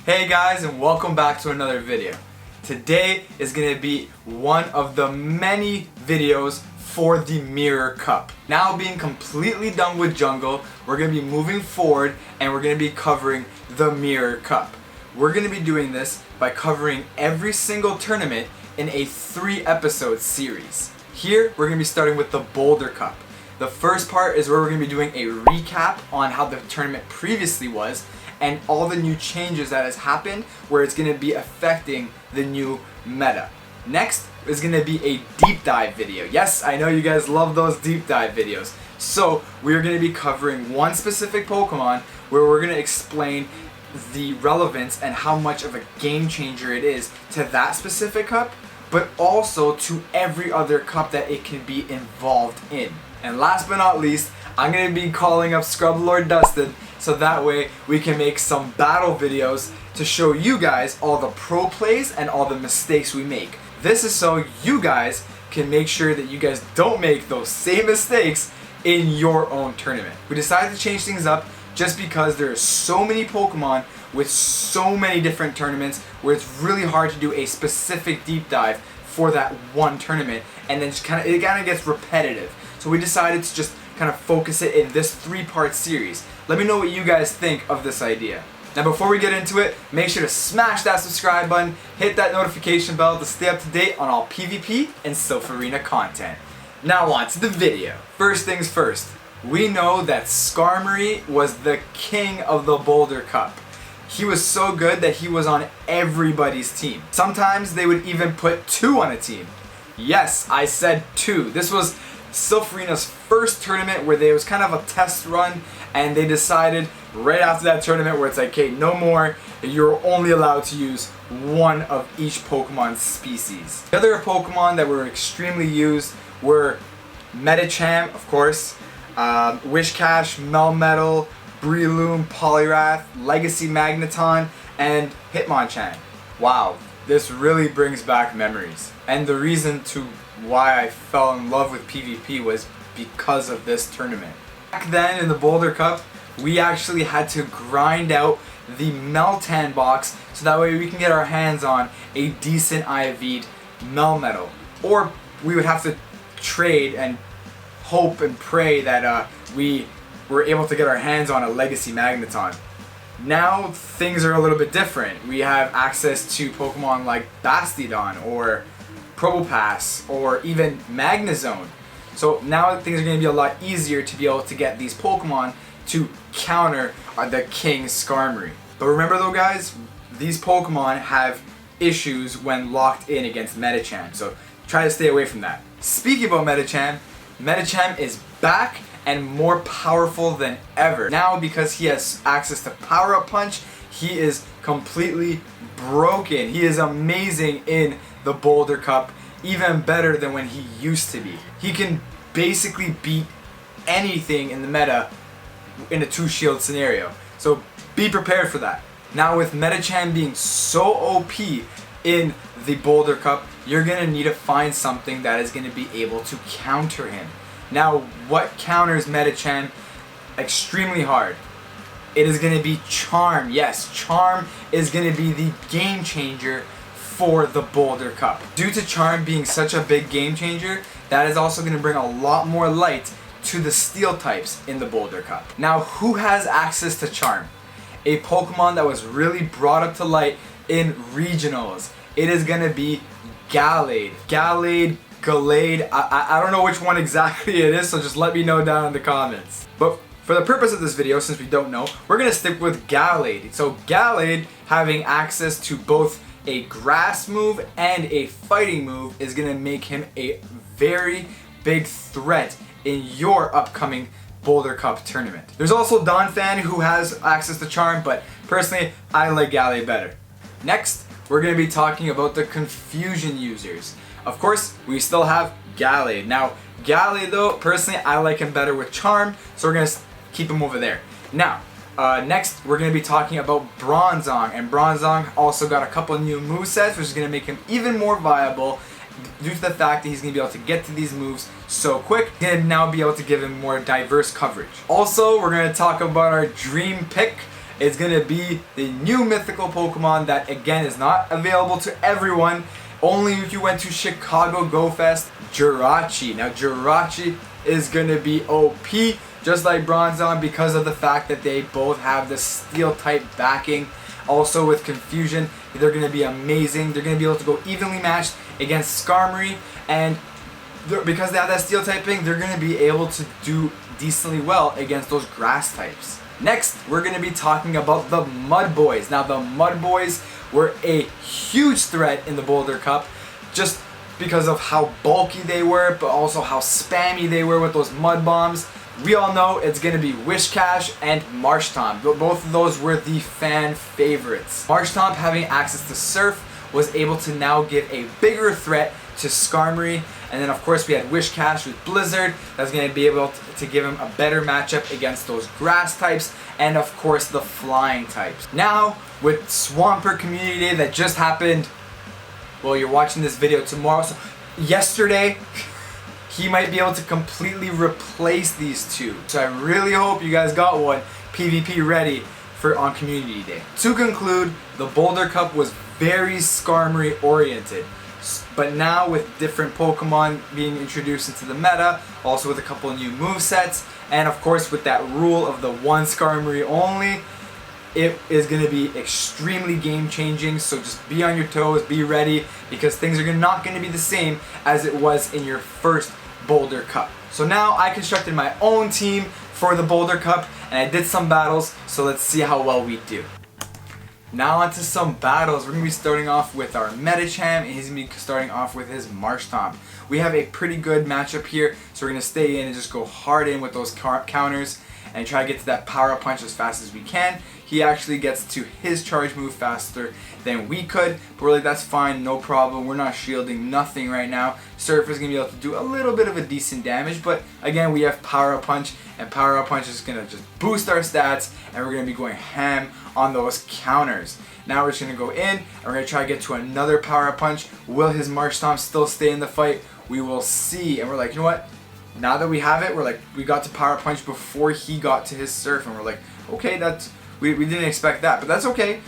Hey guys, and welcome back to another video. Today is going to be one of the many videos for the Mirror Cup. Now being completely done with Jungle, we're going to be moving forward and we're going to be covering the Mirror Cup. We're going to be doing this by covering every single tournament in a 3-episode series. Here we're going to be starting with the Boulder Cup. The first part is where we're going to be doing a recap on how the tournament previously was and all the new changes that has happened where it's going to be affecting the new meta. Next is going to be a deep dive video. Yes, I know you guys love those deep dive videos. So we're going to be covering one specific Pokemon where we're going to explain the relevance and how much of a game changer it is to that specific cup, but also to every other cup that it can be involved in. And last but not least, I'm going to be calling up Scrublord Dustin so that way we can make some battle videos to show you guys all the pro plays and all the mistakes we make. This is so you guys can make sure that you guys don't make those same mistakes in your own tournament. We decided to change things up just because there are so many Pokemon with so many different tournaments where it's really hard to do a specific deep dive for that one tournament, and then it kind of gets repetitive. So we decided to just kind of focus it in this 3-part series. Let me know what you guys think of this idea. Now before we get into it, make sure to smash that subscribe button, hit that notification bell to stay up to date on all PvP and Silph Arena content. Now on to the video. First things first, we know that Skarmory was the king of the Boulder Cup. He was so good that he was on everybody's team. Sometimes they would even put 2 on a team. Yes, I said 2. This was Silph Arena's first tournament where there was kind of a test run, and they decided right after that tournament where it's like, okay, no more, you're only allowed to use 1 of each Pokemon species. The other Pokemon that were extremely used were Medicham, of course, Wishcash, Melmetal, Breloom, Poliwrath, Legacy Magneton, and Hitmonchan. Wow, this really brings back memories. And the reason to why I fell in love with PvP was because of this tournament. Back then in the Boulder Cup, we actually had to grind out the Meltan box so that way we can get our hands on a decent IV'd Melmetal. Or we would have to trade and hope and pray that we were able to get our hands on a Legacy Magneton. Now things are a little bit different. We have access to Pokemon like Bastiodon or Probopass or even Magnezone. So now things are going to be a lot easier to be able to get these Pokemon to counter the King Skarmory. But remember though guys, these Pokemon have issues when locked in against Medicham, so try to stay away from that. Speaking about Medicham, Medicham is back and more powerful than ever. Now because he has access to Power Up Punch, he is completely broken. He is amazing in the Boulder Cup, even better than when he used to be. He can basically beat anything in the meta in a 2-shield scenario. So be prepared for that. Now with Medicham being so OP in the Boulder Cup, you're gonna need to find something that is gonna be able to counter him. Now what counters Medicham extremely hard? It is gonna be Charm. Yes, Charm is gonna be the game changer for the Boulder Cup. Due to Charm being such a big game changer, that is also going to bring a lot more light to the Steel types in the Boulder Cup. Now, who has access to Charm? A Pokemon that was really brought up to light in regionals. It is going to be Gallade. Gallade, I don't know which one exactly it is, so just let me know down in the comments. But for the purpose of this video, since we don't know, we're going to stick with Gallade. So Gallade having access to both a grass move and a fighting move is going to make him a very big threat in your upcoming Boulder Cup tournament. There's also Donphan who has access to Charm, but personally I like Gallade better. Next, we're going to be talking about the confusion users. Of course, we still have Gallade. Now, Gallade though, personally I like him better with Charm, so we're going to keep him over there. Now, next, we're going to be talking about Bronzong, and Bronzong also got a couple new movesets, which is going to make him even more viable due to the fact that he's going to be able to get to these moves so quick and now be able to give him more diverse coverage. Also, we're going to talk about our dream pick is going to be the new mythical Pokemon that again is not available to everyone. Only if you went to Chicago Go Fest. Jirachi. Now Jirachi is going to be OP just like Bronzong because of the fact that they both have the steel type backing. Also with Confusion, they're going to be amazing. They're going to be able to go evenly matched against Skarmory, and because they have that steel typing, they're going to be able to do decently well against those grass types. Next, we're going to be talking about the Mud Boys. Now the Mud Boys were a huge threat in the Boulder Cup just because of how bulky they were, but also how spammy they were with those mud bombs. We all know it's going to be Wishcash and Marshtomp. Both of those were the fan favorites. Marshtomp, having access to Silph, was able to now give a bigger threat to Skarmory. And then of course we had Wishcash with Blizzard. That's going to be able to give him a better matchup against those grass types. And of course the flying types. Now with Swampert Community Day that just happened, well, you're watching this video tomorrow. So yesterday, he might be able to completely replace these two. So I really hope you guys got one PvP ready for on Community Day. To conclude, the Boulder Cup was very Skarmory oriented. But now with different Pokemon being introduced into the meta, also with a couple new movesets, and of course with that rule of the one Skarmory only, it is going to be extremely game changing. So just be on your toes, be ready, because things are not going to be the same as it was in your first Boulder Cup. So now I constructed my own team for the Boulder Cup and I did some battles, so let's see how well we do. Now onto some battles. We're going to be starting off with our Medicham and he's going to be starting off with his Marshtomp. We have a pretty good matchup here, so we're going to stay in and just go hard in with those counters and try to get to that power up punch as fast as we can. He actually gets to his charge move faster than we could, but we're like, that's fine, no problem. We're not shielding nothing right now. Silph is going to be able to do a little bit of a decent damage, but again, we have power up punch, and power up punch is going to just boost our stats, and we're going to be going ham on those counters. Now we're just going to go in, and we're going to try to get to another power up punch. Will his Marshtomp still stay in the fight? We will see. And we're like, you know what? Now that we have it, we're like, we got to power punch before he got to his Silph, and we're like, okay, that's we didn't expect that, but that's okay.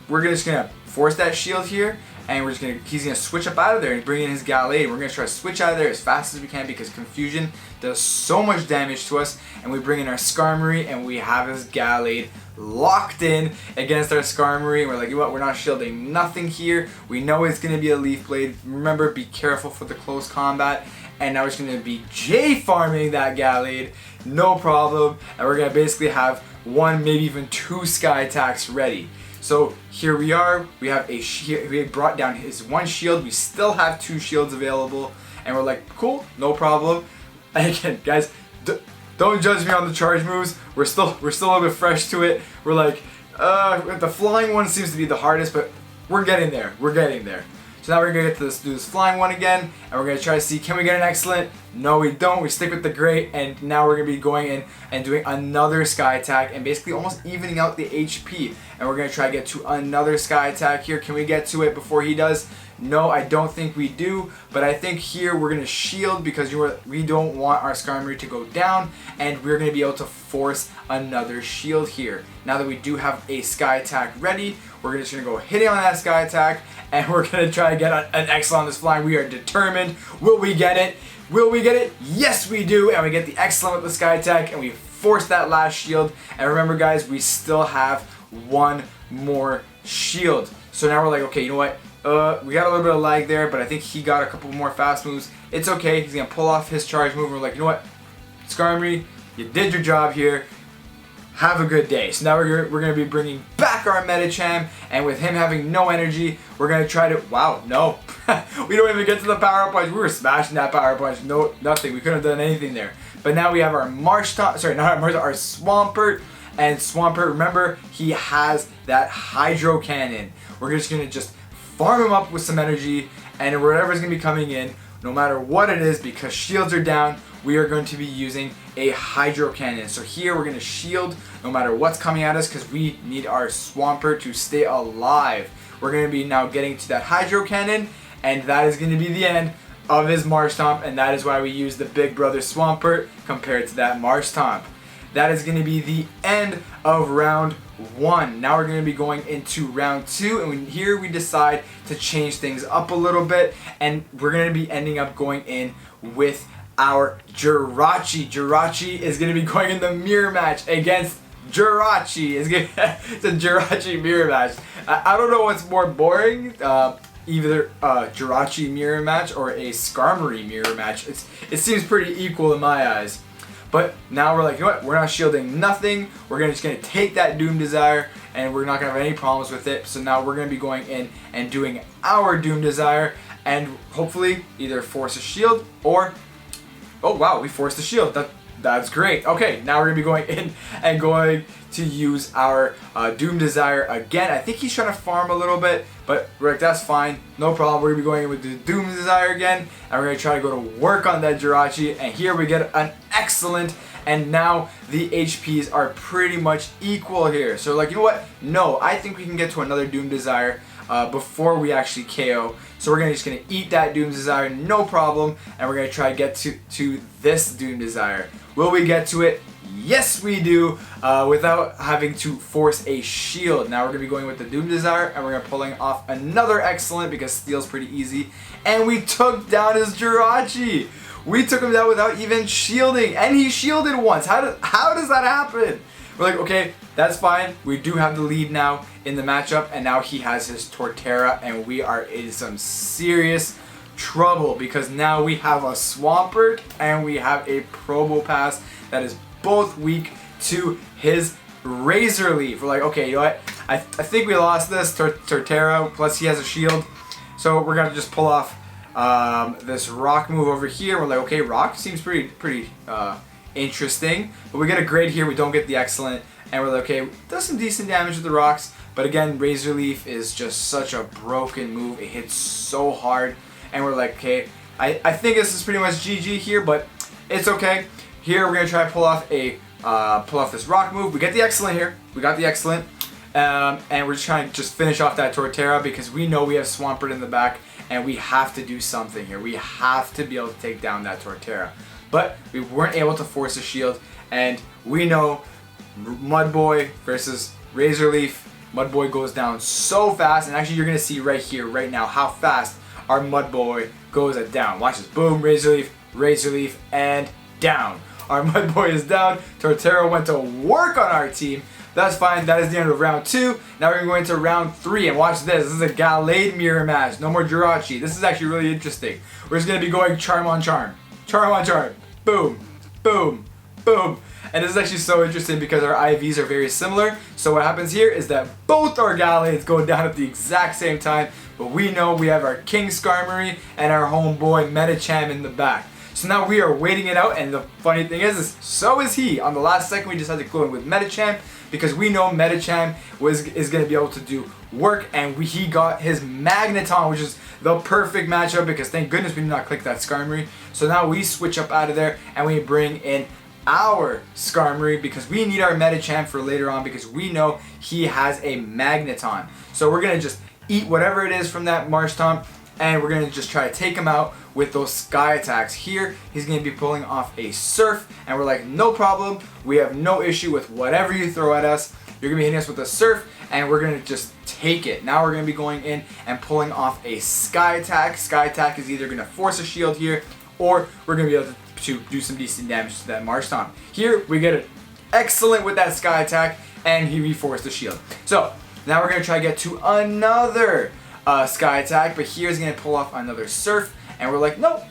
We're just gonna force that shield here, and he's gonna switch up out of there and bring in his Gallade. We're gonna try to switch out of there as fast as we can because Confusion does so much damage to us, and we bring in our Skarmory and we have his Gallade locked in against our Skarmory. We're like, you know what? We're not shielding nothing here. We know it's gonna be a Leaf Blade. Remember, be careful for the close combat. And now it's gonna be J farming that Gallade, no problem. And we're gonna basically have one, maybe even two Sky Attacks ready. So here we are. We have a shield. We brought down his one shield. We still have two shields available, and we're like, cool, no problem. And again, guys, don't judge me on the charge moves. We're still a little bit fresh to it. We're like, the flying one seems to be the hardest, but we're getting there. We're getting there. So now we're gonna get to do this flying one again, and we're gonna try to see, can we get an excellent? No, we don't. We stick with the great, and now we're gonna be going in and doing another Sky Attack and basically almost evening out the HP. And we're gonna try to get to another Sky Attack here. Can we get to it before he does? No, I don't think we do, but I think here we're gonna shield because we don't want our Skarmory to go down, and we're gonna be able to force another shield here. Now that we do have a Sky Attack ready, we're just gonna go hitting on that Sky Attack, and we're gonna try to get an excellent on this flying. We are determined. Will we get it? Will we get it? Yes, we do, and we get the excellent with the Sky Attack, and we force that last shield. And remember, guys, we still have one more shield. So now we're like, okay, you know what? We got a little bit of lag there, but I think he got a couple more fast moves. It's okay. He's gonna pull off his charge move. And we're like, you know what, Skarmory, you did your job here. Have a good day. So now we're gonna be bringing back our Medicham, and with him having no energy, we're gonna try to. Wow, no, we don't even get to the power punch. We were smashing that power punch. No, nothing. We couldn't have done anything there. But now we have our Marshtomp. Sorry, not our Marshtomp. Our Swampert. And Swampert, remember, he has that Hydro Cannon. We're just gonna farm him up with some energy, and whatever's going to be coming in, no matter what it is, because shields are down, we are going to be using a Hydro Cannon. So here we're going to shield no matter what's coming at us because we need our Swampert to stay alive. We're going to be now getting to that Hydro Cannon, and that is going to be the end of his Marshtomp, and that is why we use the Big Brother Swampert compared to that Marshtomp. that is going to be the end of round 1. Now we're going to be going into round 2, and here we decide to change things up a little bit, and we're going to be ending up going in with our Jirachi. Jirachi is going to be going in the mirror match against Jirachi. It's a Jirachi mirror match. I don't know what's more boring, either a Jirachi mirror match or a Skarmory mirror match. It seems pretty equal in my eyes. But now we're like, you know what? We're not shielding nothing. We're just gonna take that Doom Desire, and we're not gonna have any problems with it. So now we're gonna be going in and doing our Doom Desire, and hopefully either force a shield or, oh wow, we forced a shield. That's great. Okay, now we're gonna be going in and going to use our Doom Desire again. I think he's trying to farm a little bit, but we're like, that's fine, no problem. We're gonna be going in with the Doom Desire again, and we're gonna try to go to work on that Jirachi, and here we get an excellent, and now the HPs are pretty much equal here. So like, you know what? No, I think we can get to another Doom Desire before we actually KO. So we're just gonna eat that Doom Desire, no problem, and we're gonna try to get to this Doom Desire. Will we get to it? Yes, we do, without having to force a shield. Now we're gonna be going with the Doom Desire, and we're gonna pulling off another excellent because steal's pretty easy, and we took down his Jirachi. We took him down without even shielding, and he shielded once. How does that happen? We're like, okay, that's fine. We do have the lead now in the matchup, and now he has his Torterra, and we are in some serious trouble because now we have a Swampert and we have a Probopass that is both weak to his Razor Leaf. We're like, okay, you know what? I think we lost this Torterra, plus he has a shield, so we're gonna just pull off this Rock move over here. We're like, okay, Rock seems pretty interesting, but we get a grade here. We don't get the excellent, and we're like, okay, does some decent damage with the rocks, but again, Razor Leaf is just such a broken move. It hits so hard, and we're like, okay, I think this is pretty much GG here, but it's okay. Here we're gonna try to pull off this Rock move. We get the excellent here. We got the excellent, and we're just trying to finish off that Torterra because we know we have Swampert in the back, and we have to do something here. We have to be able to take down that Torterra. But we weren't able to force a shield, and we know Mudboy versus Razor Leaf. Mudboy goes down so fast, and actually you're going to see right here, right now, how fast our Mudboy goes down. Watch this. Boom, Razor Leaf, and down. Our Mudboy is down. Torterra went to work on our team. That's fine. That is the end of round 2. Now we're going to round 3, and watch this. This is a Gallade mirror match. No more Jirachi. This is actually really interesting. We're just going to be going charm on charm. Charm on charm. Boom, boom, boom. And this is actually so interesting because our IVs are very similar. So what happens here is that both our Gallades go down at the exact same time, but we know we have our King Skarmory and our homeboy Medicham in the back. So now we are waiting it out, and the funny thing is so is he. On the last second, we just had to go in with Medicham because we know Medicham is going to be able to do work, and he got his Magneton, which is the perfect matchup because thank goodness we did not click that Skarmory. So now we switch up out of there, and we bring in our Skarmory because we need our Medicham for later on because we know he has a Magneton. So we're going to just eat whatever it is from that Marshtomp, and we're going to just try to take him out with those Sky Attacks. Here, he's going to be pulling off a Surf, and we're like, no problem. We have no issue with whatever you throw at us. You're going to be hitting us with a Surf, and we're going to just take it. Now we're going to be going in and pulling off a Sky Attack. Sky Attack is either going to force a shield here, or we're going to be able to do some decent damage to that Marshtomp. Here, we get it excellent with that Sky Attack, and he reforced the shield. So, now we're going to try to get to another Sky Attack, but here's going to pull off another Surf, and we're like, nope,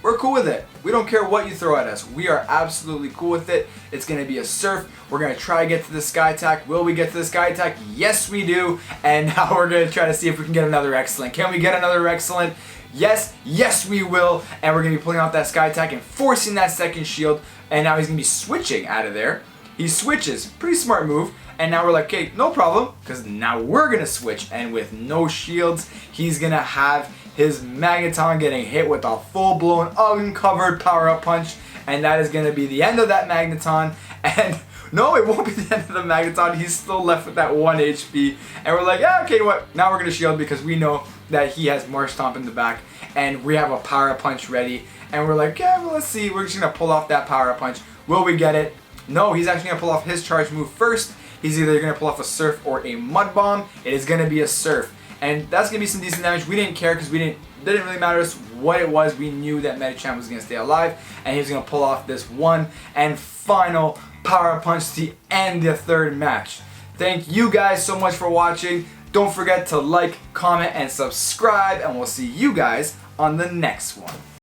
we're cool with it. We don't care what you throw at us. We are absolutely cool with it. It's going to be a Surf. We're going to try to get to the Sky Attack. Will we get to the Sky Attack? Yes, we do. And now we're going to try to see if we can get another Excellent. Can we get another Excellent? Yes, yes we will. And we're going to be pulling off that Sky Attack and forcing that second shield. And now he's going to be switching out of there. He switches. Pretty smart move. And now we're like, okay, no problem. Because now we're going to switch. And with no shields, he's going to have his Magneton getting hit with a full-blown uncovered power-up punch. And that is going to be the end of that Magneton. And no, it won't be the end of the Magneton. He's still left with that 1 HP. And we're like, yeah, okay, you know what? Now we're going to shield because we know that he has Marshtomp in the back. And we have a power-up punch ready. And we're like, yeah, well, let's see. We're just going to pull off that power-up punch. Will we get it? No, he's actually going to pull off his charge move first. He's either going to pull off a Surf or a Mud Bomb. It is going to be a Surf. And that's going to be some decent damage. We didn't care because didn't really matter to us what it was. We knew that Medicham was going to stay alive. And he was going to pull off this one and final Power Punch to end the third match. Thank you guys so much for watching. Don't forget to like, comment, and subscribe. And we'll see you guys on the next one.